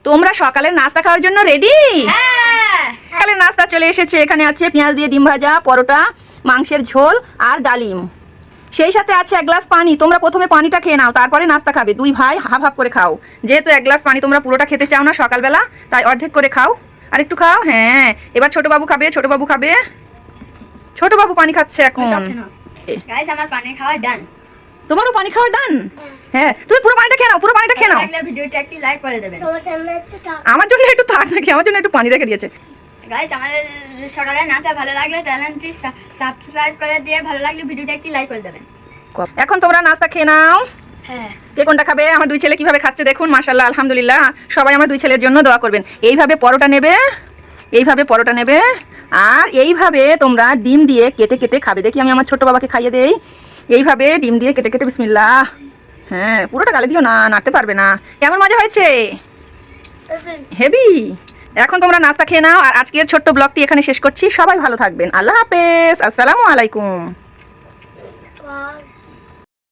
তোমরা সকালের নাস্তা খাওয়ার জন্য রেডি? সকালের নাস্তা চলে এসেছে। এখানে আছে পেঁয়াজ দিয়ে ডিম ভাজা, পরোটা, মাংসের ঝোল আর ডালিম। সেই সাথে আছে 1 গ্লাস পানি। তোমরা প্রথমে পানিটা খেয়ে নাও, তারপরে নাস্তা খাবে। দুই ভাই হাফ হাফ করে খাও। যেহেতু 1 গ্লাস পানি তোমরা পুরোটা খেতে চাও না সকালবেলা, তাই অর্ধেক করে খাও। আর একটু খাও। হ্যাঁ, এবার ছোট বাবু খাবে। ছোট বাবু খাবে। ছোট বাবু পানি খাচ্ছে এখন। গাইস আমার পানি খাওয়া ডান। তোমারও পানি খাওয়া ডান? হ্যাঁ, তুমি পুরো পানিটা খেয়ে নাও। পুরো পানিটা খেয়ে নাও। ভিডিওটা একটি লাইক করে দেবেন। আমার জন্য একটু থাক নাকি? আমার জন্য একটু পানি রেখে দিয়েছে। গাইস আমাদের সকালে নাস্তা ভালো লাগলে চ্যানেলটি সাবস্ক্রাইব করে দিয়ে ভালো লাগলে ভিডিওটা একটি লাইক করে দেবেন। এখন তোমরা নাস্তা খেয়ে নাও। হ্যাঁ, কে কোনটা খাবে? আমার দুই ছেলে কিভাবে খাচ্ছে দেখুন, মাশাআল্লাহ, আলহামদুলিল্লাহ। সবাই আমার দুই ছেলের জন্য দোয়া করবেন। এইভাবে পরোটা নেবে, এইভাবে পরোটা নেবে, আর এইভাবে তোমরা ডিম দিয়ে কেটে কেটে খাবে। দেখি আমি আমার ছোট বাবাকে খাইয়ে দেই। এইভাবে ডিম দিয়ে কেটে কেটে, বিসমিল্লাহ। হ্যাঁ, পুরোটা গালে দিও না, নাড়তে পারবে না। কেমন মজা হয়েছে? হেভি। এখন তোমরা নাস্তা খেয়ে নাও। আর আজকের ছোট্ট ব্লগটি এখানে শেষ করছি। সবাই ভালো থাকবেন। আল্লাহ হাফেজ। আসসালামু আলাইকুম।